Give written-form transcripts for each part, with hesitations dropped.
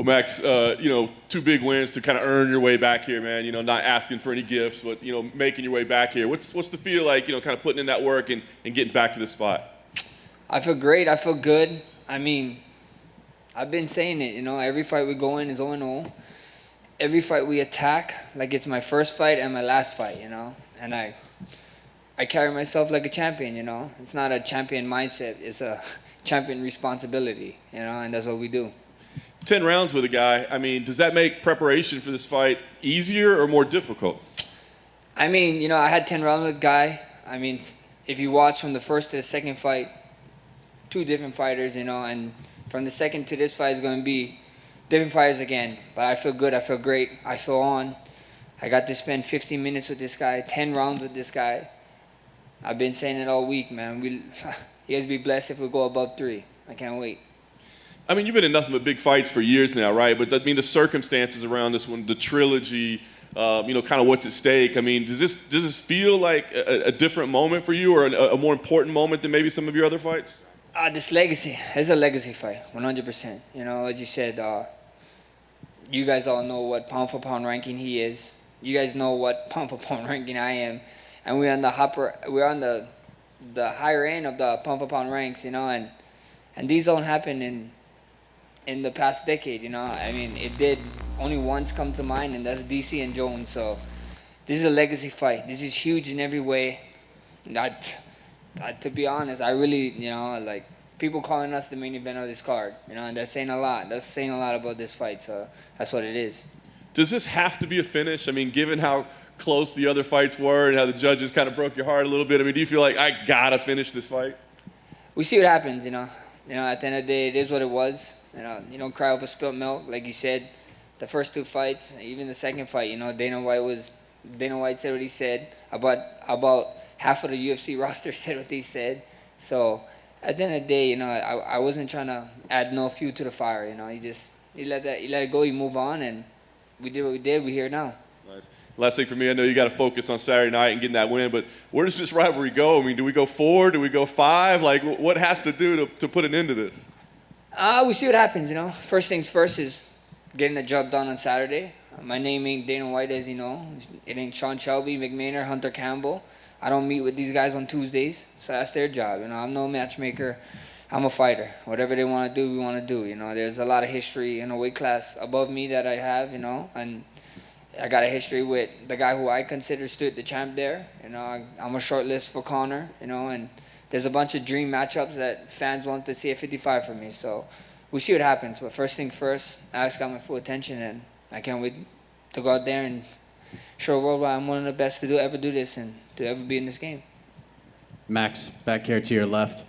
Well, Max, two big wins to kind of earn your way back here, man. Not asking for any gifts, but, making your way back here. What's the feel like, kind of putting in that work and getting back to this spot? I feel great. I feel good. I mean, I've been saying it, every fight we go in is 0-0. Every fight we attack, like it's my first fight and my last fight, And I carry myself like a champion, It's not a champion mindset. It's a champion responsibility, and that's what we do. 10 rounds with a guy, I mean, does that make preparation for this fight easier or more difficult? I mean, I had 10 rounds with a guy. I mean, if you watch from the first to the second fight, two different fighters, and from the second to this fight is going to be different fighters again. But I feel good. I feel great. I feel on. I got to spend 15 minutes with this guy, 10 rounds with this guy. I've been saying it all week, man. You guys be blessed if we go above 3. I can't wait. I mean, you've been in nothing but big fights for years now, right? But I mean, the circumstances around this one, the trilogy, kind of what's at stake. I mean, does this feel like a different moment for you, or a more important moment than maybe some of your other fights? This legacy is a legacy fight, 100%. As you said, you guys all know what pound for pound ranking he is. You guys know what pound for pound ranking I am, and we're on the higher end of the pound for pound ranks, and these don't happen in the past decade, I mean, it did only once come to mind, and that's DC and Jones. So this is a legacy fight. This is huge in every way. To be honest, I really, like people calling us the main event of this card, and that's saying a lot. That's saying a lot about this fight. So that's what it is. Does this have to be a finish? I mean, given how close the other fights were and how the judges kind of broke your heart a little bit, I mean, do you feel like I gotta finish this fight? We see what happens, at the end of the day, it is what it was. You don't cry over spilt milk, like you said. The first 2 fights, even the second fight, Dana White said what he said. About half of the UFC roster said what they said. So at the end of the day, I wasn't trying to add no fuel to the fire. You let it go, you move on, and we did what we did. We're here now. Nice. Last thing for me, I know you got to focus on Saturday night and getting that win, but where does this rivalry go? I mean, do we go 4? Do we go 5? Like, what has to do to put an end to this? We see what happens, First things first is getting the job done on Saturday. My name ain't Dana White, as you know. It ain't Sean Shelby, McMahon, Hunter Campbell. I don't meet with these guys on Tuesdays, so that's their job. I'm no matchmaker. I'm a fighter. Whatever they want to do, we want to do. There's a lot of history in a weight class above me that I have, and I got a history with the guy who I consider stood the champ there. I'm a short list for Connor, and there's a bunch of dream matchups that fans want to see at 55 for me. So we see what happens. But first thing first, Alex got my full attention, and I can't wait to go out there and show the world why I'm one of the best to ever do this and to ever be in this game. Max, back here to your left.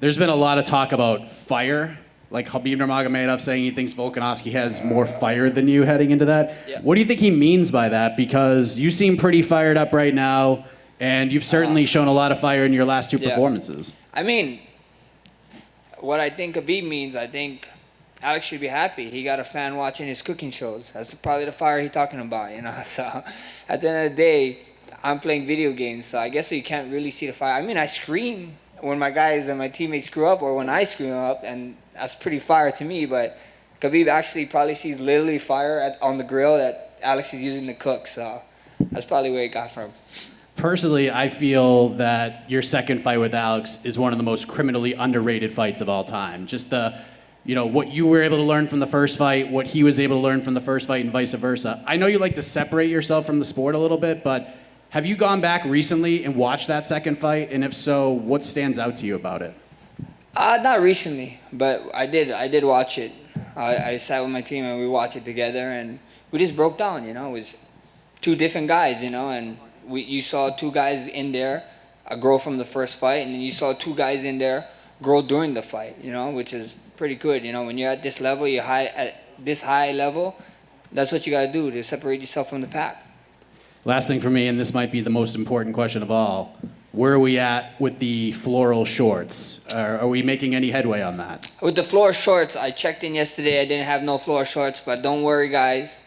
There's been a lot of talk about fire, like Khabib Nurmagomedov saying he thinks Volkanovski has more fire than you heading into that. Yeah. What do you think he means by that? Because you seem pretty fired up right now, and you've certainly shown a lot of fire in your last 2 performances. I mean, what I think Khabib means, I think Alex should be happy. He got a fan watching his cooking shows. That's probably the fire he's talking about, So at the end of the day, I'm playing video games, so I guess you can't really see the fire. I mean, I scream when my guys and my teammates screw up or when I screw up, and that's pretty fire to me. But Khabib actually probably sees literally fire on the grill that Alex is using to cook, so that's probably where it got from. Personally, I feel that your second fight with Alex is one of the most criminally underrated fights of all time. Just what you were able to learn from the first fight, what he was able to learn from the first fight, and vice versa. I know you like to separate yourself from the sport a little bit, but have you gone back recently and watched that second fight? And if so, what stands out to you about it? Not recently, but I did watch it. I sat with my team and we watched it together, and we just broke down. It was 2 different guys, and you saw 2 guys in there grow from the first fight, and then you saw 2 guys in there grow during the fight, which is pretty good. When you're at this level, at this high level, that's what you got to do to separate yourself from the pack. Last thing for me, and this might be the most important question of all, where are we at with the floral shorts? Are we making any headway on that? With the floor shorts, I checked in yesterday. I didn't have no floor shorts, but don't worry, guys.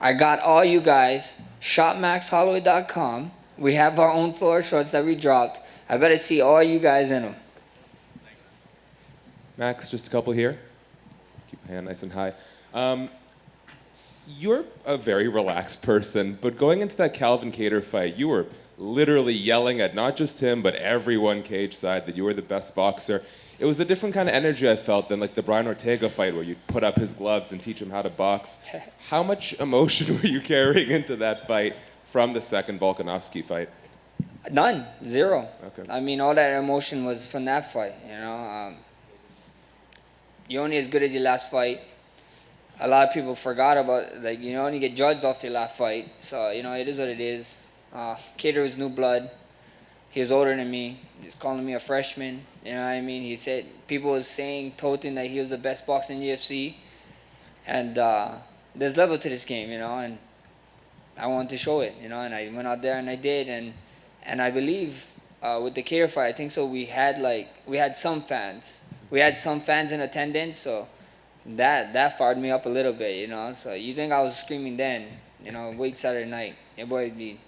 I got all you guys. ShopMaxHolloway.com. We have our own floor shorts that we dropped. I better see all you guys in them. Max, just a couple here. Keep my hand nice and high. You're a very relaxed person, but going into that Calvin Kattar fight, you were literally yelling at not just him, but everyone cage side that you were the best boxer. It was a different kind of energy I felt than like the Brian Ortega fight where you put up his gloves and teach him how to box. How much emotion were you carrying into that fight from the second Volkanovski fight? None, zero. Okay. I mean, all that emotion was from that fight. You're only as good as your last fight. A lot of people forgot about, like, you only get judged off your last fight. So, it is what it is. Kattar was new blood. He was older than me. He's calling me a freshman. You know what I mean? He said, people was saying, toting that he was the best boxer in the UFC. And there's level to this game, and I wanted to show it, and I went out there and I did. And I believe with the Kattar fight, I think so we had some fans. We had some fans in attendance, so that fired me up a little bit, So you think I was screaming then, wait Saturday night. It would be,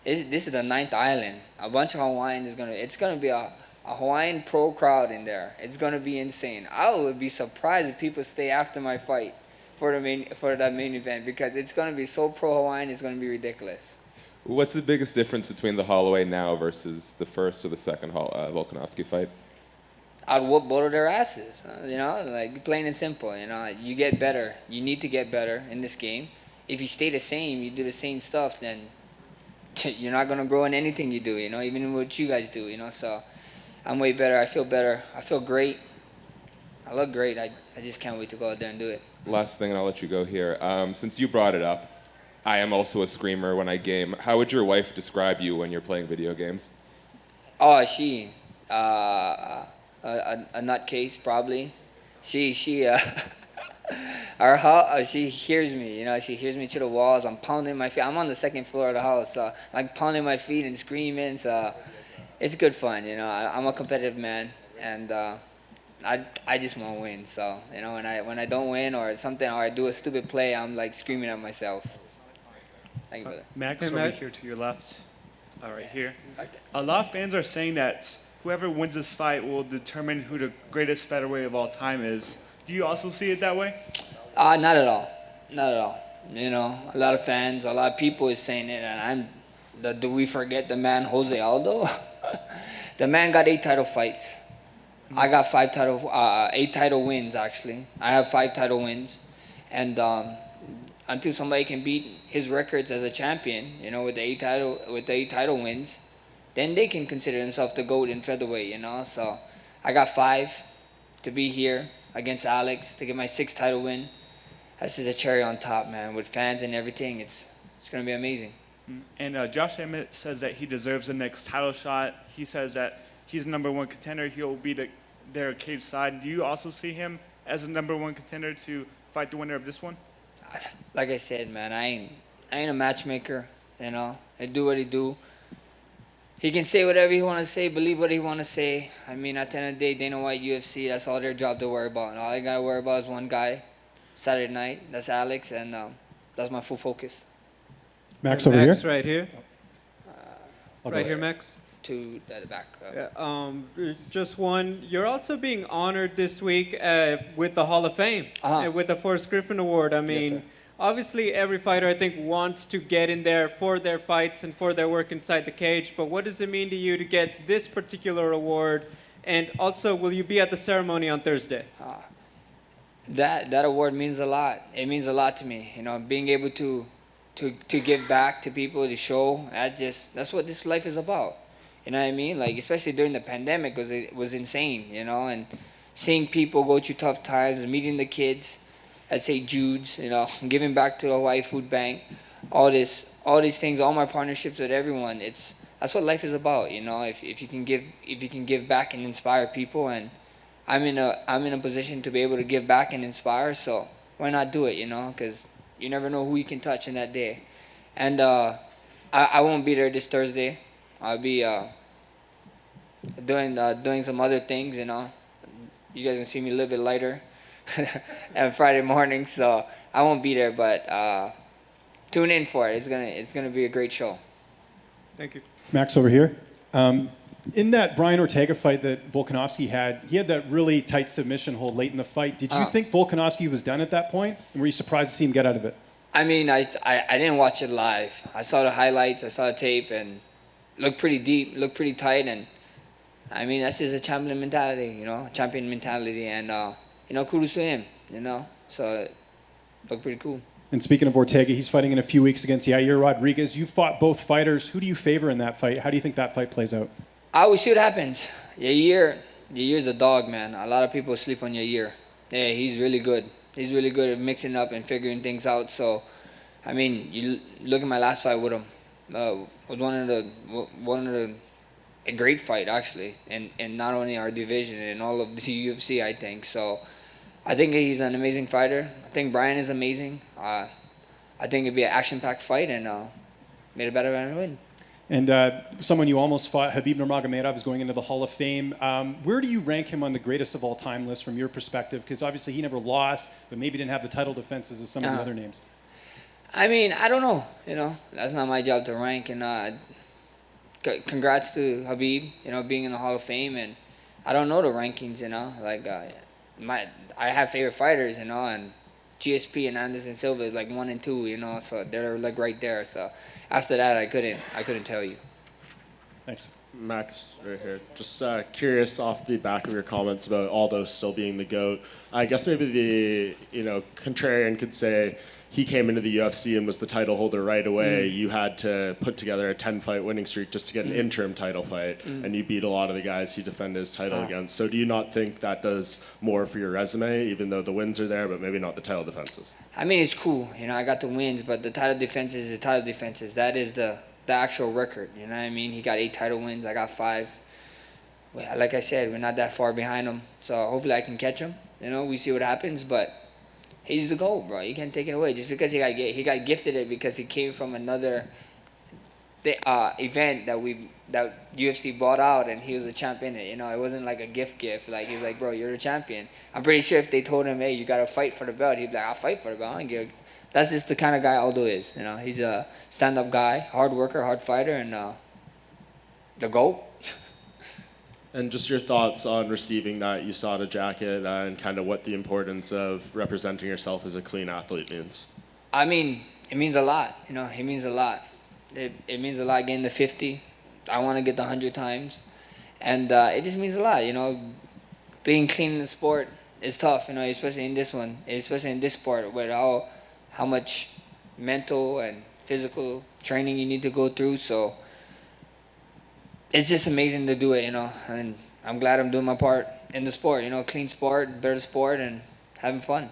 this is the ninth island. A bunch of Hawaiians it's gonna be a Hawaiian pro crowd in there. It's gonna be insane. I would be surprised if people stay after my fight for that main event, because it's gonna be so pro Hawaiian. It's gonna be ridiculous. What's the biggest difference between the Holloway now versus the first or the second Volkanovski fight? I'd whoop both of their asses, like plain and simple. You get better. You need to get better in this game. If you stay the same, you do the same stuff, then you're not gonna grow in anything you do. Even in what you guys do. So I'm way better. I feel better. I feel great. I look great. I just can't wait to go out there and do it. Last thing, and I'll let you go here. Since you brought it up, I am also a screamer when I game. How would your wife describe you when you're playing video games? Oh, she, a nutcase probably. She she hears me. She hears me to the walls. I'm pounding my feet. I'm on the second floor of the house, so like pounding my feet and screaming. So it's good fun. I'm a competitive man, and I just want to win. So when I don't win or something, or I do a stupid play, I'm like screaming at myself. Thank you, brother. Max, Hey, over Max. here to your left. Right here. Okay. A lot of fans are saying that whoever wins this fight will determine who the greatest featherweight of all time is. Do you also see it that way? Not at all. Not at all. A lot of fans, a lot of people is saying it, and do we forget the man Jose Aldo? The man got 8 title fights. I got 8 title wins actually. I have 5 title wins, and until somebody can beat his records as a champion, with the 8 title wins, then they can consider themselves the GOAT in featherweight, So I got 5 to be here against Alex to get my 6th title win. That's just a cherry on top, man. With fans and everything, it's gonna be amazing. And Josh Emmett says that he deserves the next title shot. He says that he's the #1 contender. He'll be their cage side. Do you also see him as a #1 contender to fight the winner of this one? Like I said, man, I ain't a matchmaker. I do what he do. He can say whatever he want to say, believe what he want to say. I mean, at the end of the day, Dana White, UFC, that's all their job to worry about. And all I got to worry about is one guy, Saturday night. That's Alex, and that's my full focus. Max over Max here. right here. I'll go Right here, ahead. Max. To the back. Yeah, just one. You're also being honored this week with the Hall of Fame, with the Forrest Griffin Award. I mean, sir. obviously every fighter I think wants to get in there for their fights and for their work inside the cage. But what does it mean to you to get this particular award? And also, will you be at the ceremony on Thursday? That award means a lot. It means a lot to me. Being able to give back to people, to show. That's what this life is about. You know what I mean? Like, especially during the pandemic, it was insane, and seeing people go through tough times, meeting the kids at St. Jude's, giving back to the Hawaii Food Bank, all these things, all my partnerships with everyone. That's what life is about, If you can give back and inspire people, and I'm in a position to be able to give back and inspire, so why not do it, Because you never know who you can touch in that day, and I won't be there this Thursday. I'll be doing some other things, You guys can see me a little bit lighter on Friday morning, so I won't be there. But tune in for it. It's gonna be a great show. Thank you. Max over here. In that Brian Ortega fight that Volkanovski had, he had that really tight submission hold late in the fight. Did you think Volkanovski was done at that point? And were you surprised to see him get out of it? I mean, I didn't watch it live. I saw the highlights, I saw the tape, and looked pretty deep, looked pretty tight, and I mean, that's just a champion mentality, champion mentality, and kudos to him, So it looked pretty cool. And speaking of Ortega, he's fighting in a few weeks against Yair Rodriguez. You fought both fighters. Who do you favor in that fight? How do you think that fight plays out? I will see what happens. Yair's a dog, man. A lot of people sleep on Yair. Yeah, he's really good. He's really good at mixing up and figuring things out. So, I mean, you look at my last fight with him. Was a great fight actually, and not only our division and all of the UFC, I think. So, I think he's an amazing fighter. I think Brian is amazing. I think it'd be an action-packed fight, and made a better man win. And someone you almost fought, Khabib Nurmagomedov, is going into the Hall of Fame. Where do you rank him on the greatest of all time list from your perspective? Because obviously he never lost, but maybe didn't have the title defenses as some of the other names. I mean, I don't know. That's not my job to rank. And congrats to Khabib, being in the Hall of Fame. And I don't know the rankings. I have favorite fighters, and GSP and Anderson Silva is like 1 and 2, so they're like right there. So after that, I couldn't tell you. Thanks. Max, right here. Just curious off the back of your comments about Aldo still being the GOAT. I guess maybe the contrarian could say he came into the UFC and was the title holder right away. You had to put together a 10-fight winning streak just to get an interim title fight, and you beat a lot of the guys he defended his title against. So do you not think that does more for your resume, even though the wins are there, but maybe not the title defenses? I mean, it's cool. I got the wins, but the title defenses is the title defenses. That is the actual record. You know what I mean? He got 8 title wins. I got 5. Like I said, we're not that far behind him. So hopefully I can catch him. We see what happens, but he's the GOAT, bro. You can't take it away. Just because he got gifted it because he came from another event that UFC bought out, and he was a champ in it. It wasn't like a gift. Like, he's like, bro, you're the champion. I'm pretty sure if they told him, hey, you got to fight for the belt, he'd be like, I'll fight for the belt. I don't give a... That's just the kind of guy Aldo is. He's a stand-up guy, hard worker, hard fighter, and the GOAT. And just your thoughts on receiving that USADA jacket and kind of what the importance of representing yourself as a clean athlete means. I mean, it means a lot. It means a lot. It means a lot getting the 50. I want to get the 100 times. And it just means a lot, Being clean in the sport is tough, especially in this one, especially in this sport where how much mental and physical training you need to go through. So it's just amazing to do it, and I'm glad I'm doing my part in the sport, clean sport, better sport, and having fun.